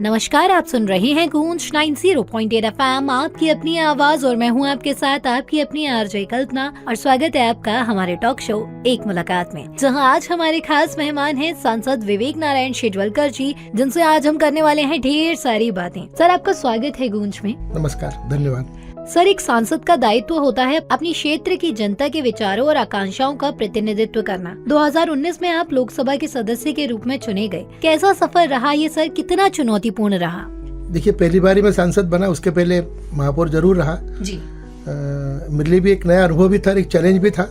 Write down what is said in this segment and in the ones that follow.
नमस्कार, आप सुन रहे हैं गूंज 90.8 FM, आपकी अपनी आवाज, और मैं हूं आपके साथ आपकी अपनी आरजे कल्पना। और स्वागत है आपका हमारे टॉक शो एक मुलाकात में, जहां आज हमारे खास मेहमान हैं सांसद विवेक नारायण शेजवलकर जी, जिनसे आज हम करने वाले हैं ढेर सारी बातें। सर, आपका स्वागत है गूंज में। नमस्कार, धन्यवाद। सर, एक सांसद का दायित्व होता है अपनी क्षेत्र की जनता के विचारों और आकांक्षाओं का प्रतिनिधित्व करना। 2019 में आप लोकसभा के सदस्य के रूप में चुने गए। कैसा सफर रहा ये सर, कितना चुनौतीपूर्ण रहा? देखिए, पहली बार मैं सांसद बना, उसके पहले महापौर जरूर रहा जी। मेरे लिए भी एक नया अनुभव भी था, एक चैलेंज भी था।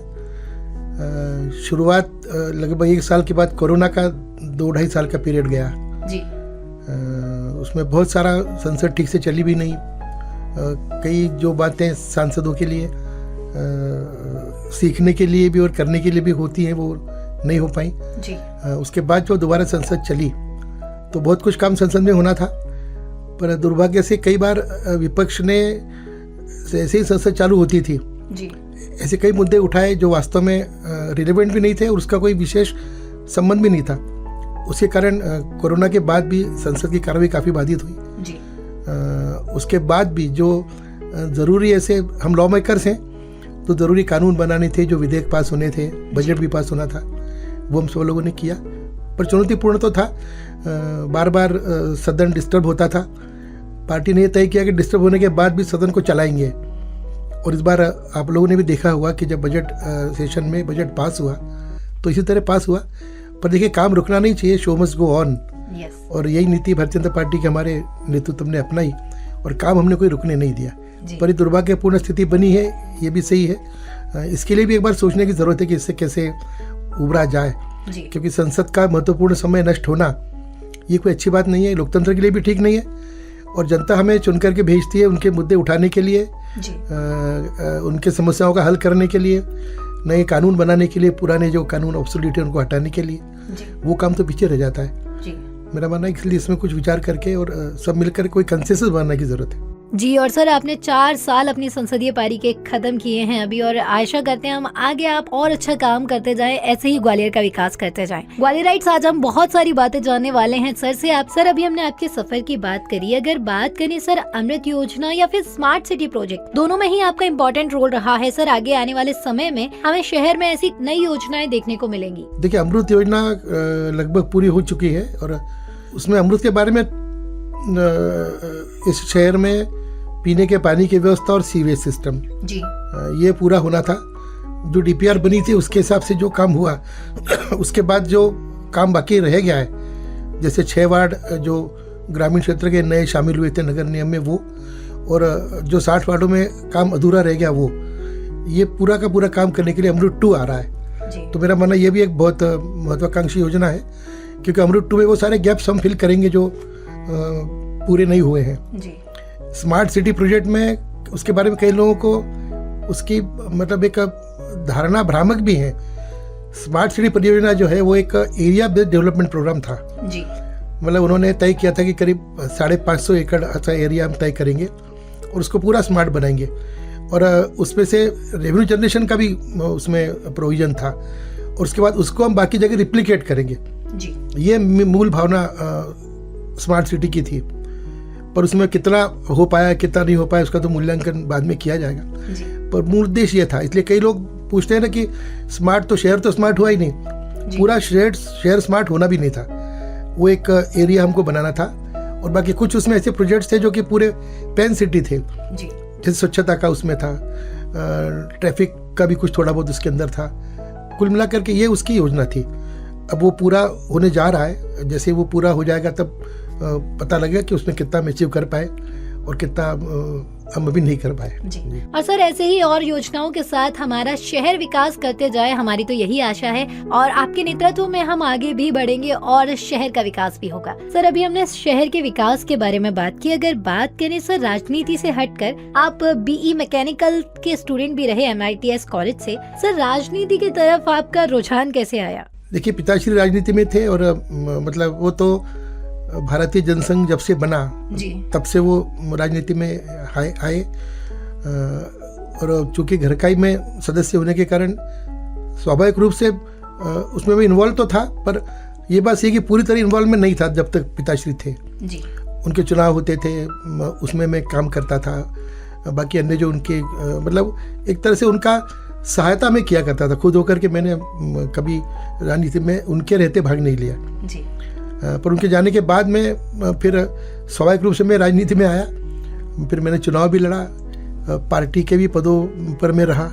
शुरुआत लगभग 1 साल के बाद कोरोना का 2-2.5 साल का पीरियड गया जी। उसमें बहुत सारा संसद ठीक से चली भी नहीं। कई जो बातें सांसदों के लिए सीखने के लिए भी और करने के लिए भी होती हैं, वो नहीं हो पाई जी। उसके बाद जो दोबारा संसद चली तो बहुत कुछ काम संसद में होना था, पर दुर्भाग्य से कई बार विपक्ष ने ऐसे ही संसद चालू होती थी जी, ऐसे कई मुद्दे उठाए जो वास्तव में रिलेवेंट भी नहीं थे और उसका कोई विशेष संबंध भी नहीं था। उसके कारण कोरोना के बाद भी संसद की कार्रवाई काफ़ी बाधित हुई जी। उसके बाद भी जो ज़रूरी ऐसे हम लॉ मेकर्स हैं तो ज़रूरी कानून बनाने थे, जो विधेयक पास होने थे, बजट भी पास होना था, वो हम सब लोगों ने किया। पर चुनौतीपूर्ण तो था, बार बार सदन डिस्टर्ब होता था। पार्टी ने तय किया कि डिस्टर्ब होने के बाद भी सदन को चलाएंगे, और इस बार आप लोगों ने भी देखा हुआ कि जब बजट सेशन में बजट पास हुआ तो इसी तरह पास हुआ। पर देखिए, काम रुकना नहीं चाहिए, शो मस्ट गो ऑन। और यही नीति भारतीय जनता पार्टी के हमारे नेतृत्व ने अपनाई और काम हमने कोई रुकने नहीं दिया। पर दुर्भाग्यपूर्ण स्थिति बनी है, ये भी सही है। इसके लिए भी एक बार सोचने की जरूरत है कि इससे कैसे उभरा जाए, क्योंकि संसद का महत्वपूर्ण समय नष्ट होना ये कोई अच्छी बात नहीं है, लोकतंत्र के लिए भी ठीक नहीं है। और जनता हमें चुन करके भेजती है उनके मुद्दे उठाने के लिए, उनके समस्याओं का हल करने के लिए, नए कानून बनाने के लिए, पुराने जो कानून ऑब्सोलीट है उनको हटाने के लिए। वो काम तो पीछे रह जाता है। मेरा मानना है, इसलिए इसमें कुछ विचार करके और सब मिलकर कोई कंसेंसस बनाने की जरूरत है जी। और सर, आपने 4 साल अपनी संसदीय पारी के खत्म किए हैं अभी, और आशा करते हैं हम आगे आप और अच्छा काम करते जाएं, ऐसे ही ग्वालियर का विकास करते जाएं। ग्वालियराइट्स, आज हम बहुत सारी बातें जानने वाले हैं सर से। आप सर, अभी हमने आपके सफर की बात करी, अगर बात करें सर अमृत योजना या फिर स्मार्ट सिटी प्रोजेक्ट, दोनों में ही आपका इम्पोर्टेंट रोल रहा है सर। आगे आने वाले समय में हमें शहर में ऐसी नई योजनाएं देखने को मिलेंगी। देखिए, अमृत योजना लगभग पूरी हो चुकी है और उसमें अमृत के बारे में इस शहर में पीने के पानी की व्यवस्था और सीवेज सिस्टम जी, ये पूरा होना था। जो डीपीआर बनी थी उसके हिसाब से जो काम हुआ उसके बाद जो काम बाकी रह गया है, जैसे 6 वार्ड जो ग्रामीण क्षेत्र के नए शामिल हुए थे नगर निगम में, वो, और जो 60 वार्डों में काम अधूरा रह गया, वो, ये पूरा का पूरा काम करने के लिए अमृत 2 आ रहा है जी। तो मेरा मानना ये भी एक बहुत महत्वाकांक्षी योजना है, क्योंकि अमृत 2 में वो सारे गैप्स हम फिल करेंगे जो पूरे नहीं हुए हैं जी। स्मार्ट सिटी प्रोजेक्ट में उसके बारे में कई लोगों को उसकी मतलब एक धारणा भ्रामक भी है। स्मार्ट सिटी परियोजना जो है वो एक एरिया बेस्ड डेवलपमेंट प्रोग्राम था जी। मतलब उन्होंने तय किया था कि करीब 550 एकड़ अच्छा एरिया हम तय करेंगे और उसको पूरा स्मार्ट बनाएंगे, और उसमें से रेवेन्यू जनरेशन का भी उसमें प्रोविजन था, और उसके बाद उसको हम बाकी जगह रिप्लिकेट करेंगे जी। ये मूल भावना स्मार्ट सिटी की थी। पर उसमें कितना हो पाया कितना नहीं हो पाया उसका तो मूल्यांकन बाद में किया जाएगा, पर मूल उद्देश्य ये था। इसलिए कई लोग पूछते हैं ना कि स्मार्ट तो शहर तो स्मार्ट हुआ ही नहीं, पूरा शहर स्मार्ट होना भी नहीं था, वो एक एरिया हमको बनाना था। और बाकी कुछ उसमें ऐसे प्रोजेक्ट्स थे जो कि पूरे पेन सिटी थे जी। जैसे स्वच्छता का उसमें था, ट्रैफिक का भी कुछ थोड़ा बहुत उसके अंदर था। कुल मिलाकर के ये उसकी योजना थी। अब वो पूरा होने जा रहा है, जैसे वो पूरा हो जाएगा तब पता लगेगा कि उसमें कितना हम अचीव कर पाए और कितना हम अभी नहीं कर पाए जी। और सर, ऐसे ही और योजनाओं के साथ हमारा शहर विकास करते जाए, हमारी तो यही आशा है, और आपके नेतृत्व में हम आगे भी बढ़ेंगे और शहर का विकास भी होगा। सर, अभी हमने शहर के विकास के बारे में बात की। अगर बात करें सर राजनीति से हटकर, आप बीई मैकेनिकल के स्टूडेंट भी रहे MITS कॉलेज से, सर राजनीति की तरफ आपका रुझान कैसे आया? देखिए, पिताश्री राजनीति में थे और मतलब वो तो भारतीय जनसंघ जब से बना जी, तब से वो राजनीति में आए, और चूंकि घर का ही मैं सदस्य होने के कारण स्वाभाविक रूप से उसमें मैं इन्वॉल्व तो था, पर ये बात ये कि पूरी तरह इन्वॉल्वमेंट नहीं था जब तक पिताश्री थे जी। उनके चुनाव होते थे उसमें मैं काम करता था। बाकी अन्य जो उनके मतलब एक तरह से उनका सहायता में किया करता था। खुद होकर के मैंने कभी राजनीति में उनके रहते भाग नहीं लिया जी। पर उनके जाने के बाद में फिर स्वाभाविक रूप से मैं राजनीति में आया। फिर मैंने चुनाव भी लड़ा, पार्टी के भी पदों पर मैं रहा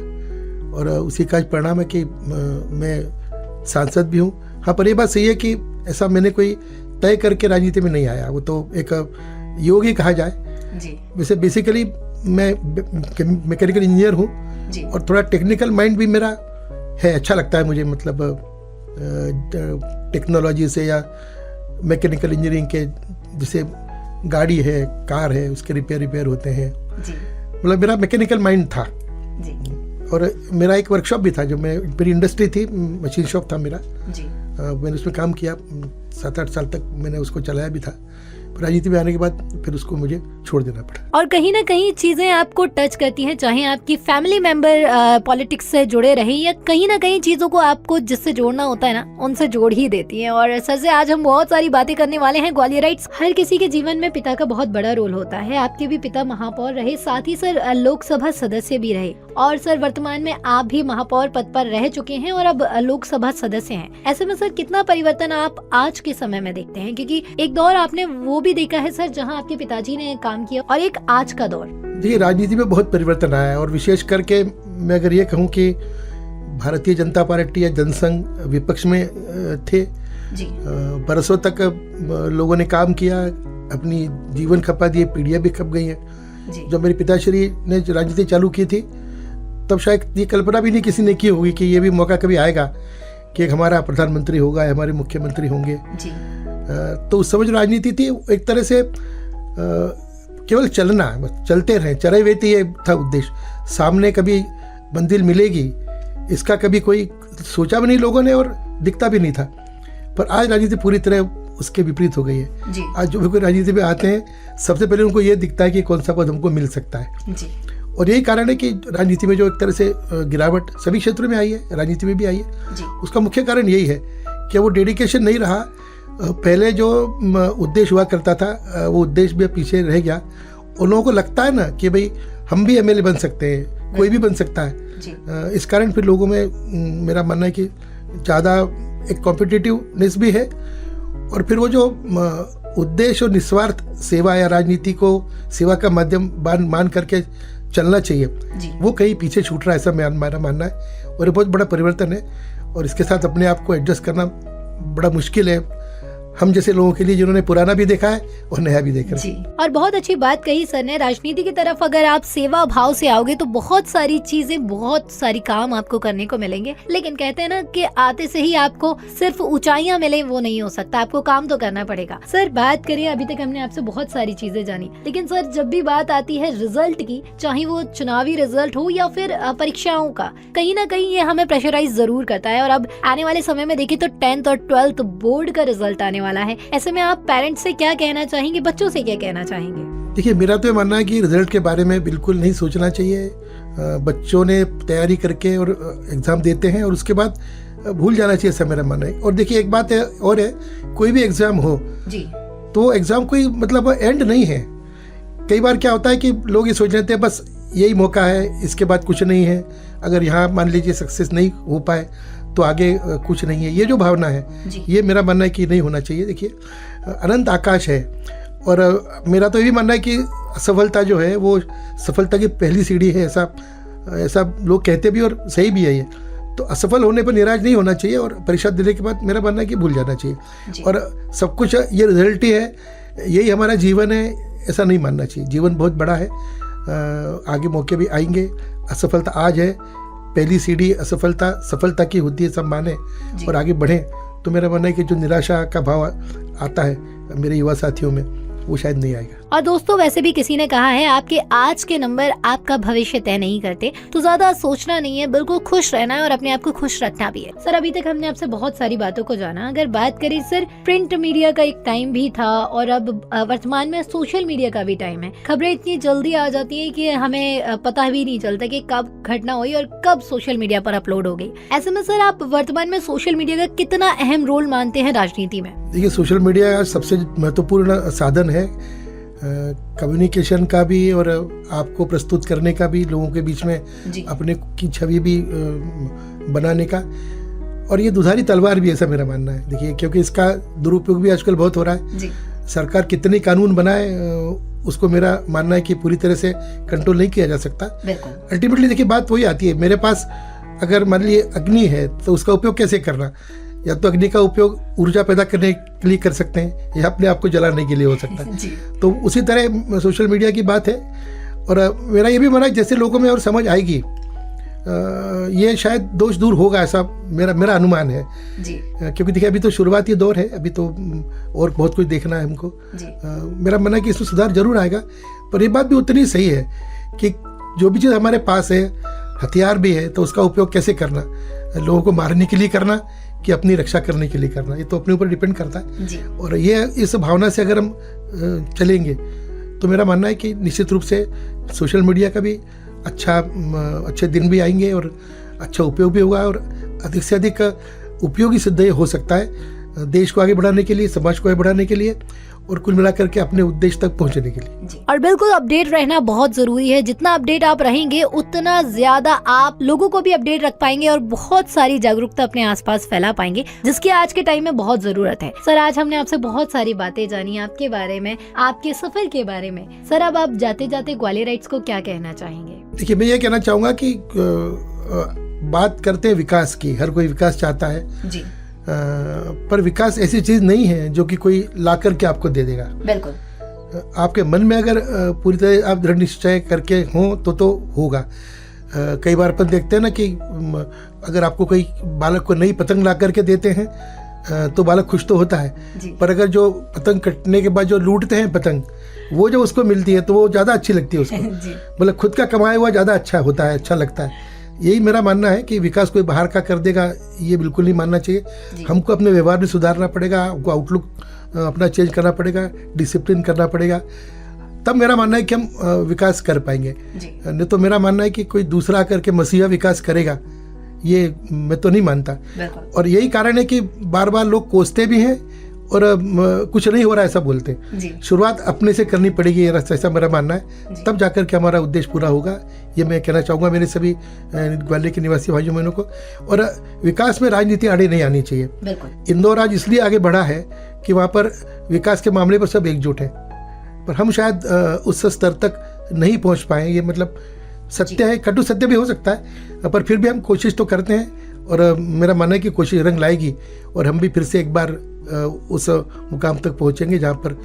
और उसी का परिणाम है कि मैं सांसद भी हूँ। हाँ, पर ये बात सही है कि ऐसा मैंने कोई तय करके राजनीति में नहीं आया, वो तो एक योग ही कहा जाए जी। वैसे बेसिकली मैं मैकेनिकल इंजीनियर हूँ और थोड़ा टेक्निकल माइंड भी मेरा है, अच्छा लगता है मुझे, मतलब टेक्नोलॉजी से या मैकेनिकल इंजीनियरिंग के, जैसे गाड़ी है, कार है, उसके रिपेयर होते हैं, मतलब मेरा मैकेनिकल माइंड था जी। और मेरा एक वर्कशॉप भी था, जो मेरी इंडस्ट्री थी, मशीन शॉप था मेरा जी। मैंने उसमें काम किया 7-8 साल तक मैंने उसको चलाया भी था। राजनीति में आने के बाद फिर उसको मुझे छोड़ देना पड़ा। और कहीं ना कहीं चीजें आपको टच करती हैं, चाहे आपकी फैमिली मेंबर पॉलिटिक्स से जुड़े रहे या कहीं ना कहीं चीजों को आपको जिससे जोड़ना होता है ना, उनसे जोड़ ही देती हैं। और सर से आज हम बहुत सारी बातें करने वाले हैं ग्वालियराइट्स। हर किसी के जीवन में पिता का बहुत बड़ा रोल होता है। आपके भी पिता महापौर रहे, साथ ही सर लोकसभा सदस्य भी रहे और सर वर्तमान में आप भी महापौर पद पर रह चुके हैं और अब लोकसभा सदस्य हैं। ऐसे में सर कितना परिवर्तन आप आज के समय में देखते हैं, क्योंकि एक दौर आपने वो भी देखा है सर जहां आपके पिताजी ने काम किया और एक आज का दौर। देखिए, राजनीति में बहुत परिवर्तन आया है और विशेष करके मैं अगर ये कहूँ कि भारतीय जनता पार्टी या जनसंघ विपक्ष में थे जी। बरसों तक लोगों ने काम किया, अपनी जीवन खपा दिए, पीढ़ियां भी खप गई हैं। जब मेरे पिताश्री ने राजनीति चालू की थी तब शायद ये कल्पना भी नहीं किसी ने की होगी कि ये भी मौका कभी आएगा कि एक हमारा प्रधानमंत्री होगा, हमारे मुख्यमंत्री होंगे जी। तो उस समय जो राजनीति थी एक तरह से केवल चलना, चलते रहे, चले हुए थे, ये था उद्देश्य। सामने कभी मंजिल मिलेगी इसका कभी कोई सोचा भी नहीं लोगों ने और दिखता भी नहीं था। पर आज राजनीति पूरी तरह उसके विपरीत हो गई है जी। आज जो भी कोई राजनीति में आते हैं सबसे पहले उनको ये दिखता है कि कौन सा पद हमको मिल सकता है जी। और यही कारण है कि राजनीति में जो एक तरह से गिरावट सभी क्षेत्रों में आई है, राजनीति में भी आई है जी। उसका मुख्य कारण यही है कि वो डेडिकेशन नहीं रहा। पहले जो उद्देश्य हुआ करता था वो उद्देश्य भी पीछे रह गया। उन लोगों को लगता है ना कि भाई हम भी एमएलए बन सकते हैं, कोई भी बन सकता है। इस कारण फिर लोगों में मेरा मानना है कि ज़्यादा एक कॉम्पिटिटिवनेस भी है और फिर वो जो उद्देश्य और निस्वार्थ सेवा या राजनीति को सेवा का माध्यम मान करके चलना चाहिए वो कहीं पीछे छूट रहा है, ऐसा मेरा मानना है। और ये बहुत बड़ा परिवर्तन है और इसके साथ अपने आप को एडजस्ट करना बड़ा मुश्किल है हम जैसे लोगों के लिए जिन्होंने पुराना भी देखा है और नया भी देखा है। और बहुत अच्छी बात कही सर ने, राजनीति की तरफ अगर आप सेवा भाव से आओगे तो बहुत सारी चीजें, बहुत सारी काम आपको करने को मिलेंगे। लेकिन कहते हैं ना कि आते से ही आपको सिर्फ ऊंचाइयां मिले वो नहीं हो सकता, आपको काम तो करना पड़ेगा। सर बात करें, अभी तक हमने आपसे बहुत सारी चीजें जानी, लेकिन सर जब भी बात आती है रिजल्ट की, चाहे वो चुनावी रिजल्ट हो या फिर परीक्षाओं का, कहीं ना कहीं ये हमें प्रेशराइज जरूर करता है। और अब आने वाले समय में देखिए तो 10th और 12th बोर्ड का रिजल्ट आने वाला है। ऐसे में आप पेरेंट्स से क्या कहना चाहेंगे, बच्चों से क्या कहना चाहेंगे? देखिए, मेरा तो ये मानना है कि रिजल्ट के बारे में बिल्कुल नहीं सोचना चाहिए। बच्चों ने तैयारी करके और एग्जाम देते हैं और उसके बाद भूल जाना चाहिए, ऐसा मेरा मानना है। और देखिए एक बात है और है, कोई भी एग्जाम हो जी तो एग्जाम कोई मतलब एंड नहीं है। कई बार क्या होता है कि लोग ये सोच लेते हैं बस यही मौका है, इसके बाद कुछ नहीं है, अगर यहाँ मान लीजिए सक्सेस नहीं हो पाए तो आगे कुछ नहीं है। ये जो भावना है ये मेरा मानना है कि नहीं होना चाहिए। देखिए, अनंत आकाश है और मेरा तो ये भी मानना है कि असफलता जो है वो सफलता की पहली सीढ़ी है, ऐसा लोग कहते भी और सही भी है ये। तो असफल होने पर निराश नहीं होना चाहिए और परीक्षा देने के बाद मेरा मानना है कि भूल जाना चाहिए। और सब कुछ ये रिजल्ट ही है, यही हमारा जीवन है, ऐसा नहीं मानना चाहिए। जीवन बहुत बड़ा है, आगे मौके भी आएंगे। असफलता आज है, पहली सीढ़ी असफलता सफलता की होती है, सब माने और आगे बढ़ें। तो मेरा मानना है कि जो निराशा का भाव आता है मेरे युवा साथियों में वो शायद नहीं आएगा। और दोस्तों, वैसे भी किसी ने कहा है आपके आज के नंबर आपका भविष्य तय नहीं करते, तो ज्यादा सोचना नहीं है, बिल्कुल खुश रहना है और अपने आप को खुश रखना भी है। सर अभी तक हमने आपसे बहुत सारी बातों को जाना। अगर बात करें सर, प्रिंट मीडिया का एक टाइम भी था और अब वर्तमान में सोशल मीडिया का भी टाइम है। खबरें इतनी जल्दी आ जाती है कि हमें पता भी नहीं चलता कि कब घटना हुई और कब सोशल मीडिया पर अपलोड हो गई। ऐसे में सर आप वर्तमान में सोशल मीडिया का कितना अहम रोल मानते हैं राजनीति में? देखिए, सोशल मीडिया सबसे महत्वपूर्ण साधन है कम्युनिकेशन का भी और आपको प्रस्तुत करने का भी, लोगों के बीच में अपने की छवि भी बनाने का, और ये दुधारी तलवार भी, ऐसा मेरा मानना है। देखिए, क्योंकि इसका दुरुपयोग भी आजकल बहुत हो रहा है। सरकार कितने कानून बनाए, उसको मेरा मानना है कि पूरी तरह से कंट्रोल नहीं किया जा सकता। अल्टीमेटली देखिए, बात वही आती है, मेरे पास अगर मान लीजिए अग्नि है तो उसका उपयोग कैसे करना। या तो अग्नि का उपयोग ऊर्जा पैदा करने के लिए कर सकते हैं, या अपने आप को जलाने के लिए हो सकता है। तो उसी तरह सोशल मीडिया की बात है। और मेरा ये भी मानना है, जैसे लोगों में और समझ आएगी, ये शायद दोष दूर होगा, ऐसा मेरा अनुमान है जी। क्योंकि देखिए, अभी तो शुरुआती दौर है, अभी तो और बहुत कुछ देखना है हमको। मेरा मानना है कि इसमें सुधार जरूर आएगा। पर ये बात भी उतनी सही है कि जो भी चीज़ हमारे पास है, हथियार भी है, तो उसका उपयोग कैसे करना, लोगों को मारने के लिए करना कि अपनी रक्षा करने के लिए करना, ये तो अपने ऊपर डिपेंड करता है जी। और ये इस भावना से अगर हम चलेंगे तो मेरा मानना है कि निश्चित रूप से सोशल मीडिया का भी अच्छे दिन भी आएंगे और अच्छा उपयोग भी होगा, और अधिक से अधिक उपयोगी सिद्ध हो सकता है देश को आगे बढ़ाने के लिए, समाज को आगे बढ़ाने के लिए, और कुल मिलाकर के अपने उद्देश्य तक पहुंचने के लिए। और बिल्कुल अपडेट रहना बहुत जरूरी है। जितना अपडेट आप रहेंगे उतना ज्यादा आप लोगों को भी अपडेट रख पाएंगे और बहुत सारी जागरूकता अपने आसपास फैला पाएंगे, जिसकी आज के टाइम में बहुत जरूरत है। सर, आज हमने आपसे बहुत सारी बातें जानी आपके बारे में, आपके सफर के बारे में। सर, अब आप जाते जाते ग्वालियराइट्स को क्या कहना चाहेंगे? देखिए, मैं ये कहना चाहूंगा कि बात करते हैं विकास की, हर कोई विकास चाहता है जी। पर विकास ऐसी चीज नहीं है जो कि कोई ला करके आपको दे देगा। बिल्कुल। आपके मन में अगर पूरी तरह आप दृढ़ निश्चय करके हों तो होगा। कई बार अपन देखते हैं ना कि अगर आपको कोई बालक को नई पतंग ला करके देते हैं तो बालक खुश तो होता है, पर अगर जो पतंग कटने के बाद जो लूटते हैं पतंग, वो जो उसको मिलती है तो वो ज़्यादा अच्छी लगती है उसको। मतलब खुद का कमाया हुआ ज़्यादा अच्छा होता है, अच्छा लगता है। यही मेरा मानना है कि विकास कोई बाहर का कर देगा, ये बिल्कुल नहीं मानना चाहिए। हमको अपने व्यवहार में सुधारना पड़ेगा, हमको आउटलुक अपना चेंज करना पड़ेगा, डिसिप्लिन करना पड़ेगा, तब मेरा मानना है कि हम विकास कर पाएंगे। नहीं तो मेरा मानना है कि कोई दूसरा आकर के मसीहा विकास करेगा, ये मैं तो नहीं मानता। और यही कारण है कि बार बार लोग कोसते भी हैं और कुछ नहीं हो रहा ऐसा बोलते हैं। शुरुआत अपने से करनी पड़ेगी, ऐसा मेरा मानना है, तब जाकर के हमारा उद्देश्य पूरा होगा। ये मैं कहना चाहूँगा मेरे सभी ग्वालियर के निवासी भाइयों बहनों को। और विकास में राजनीति आड़े नहीं आनी चाहिए। इंदौर आज इसलिए आगे बढ़ा है कि वहाँ पर विकास के मामले पर सब एकजुट हैं, पर हम शायद उस स्तर तक नहीं पहुँच पाए। ये मतलब सत्य है, कटु सत्य भी हो सकता है, पर फिर भी हम कोशिश तो करते हैं। और मेरा मानना है कि कोशिश रंग लाएगी और हम भी फिर से एक बार उस मुकाम तक पहुंचेंगे जहां पर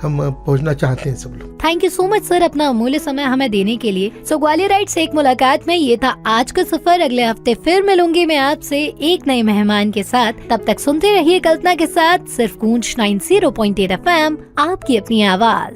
हम पहुंचना चाहते हैं सब लोग। Thank you so much sir, अपना अमूल्य समय हमें देने के लिए। सो ग्वालियराइट्स से एक मुलाकात में ये था आज का सफर। अगले हफ्ते फिर मिलूंगी मैं आपसे एक नए मेहमान के साथ। तब तक सुनते रहिए कल्पना के साथ सिर्फ गूंज 90.8 FM, आपकी अपनी आवाज।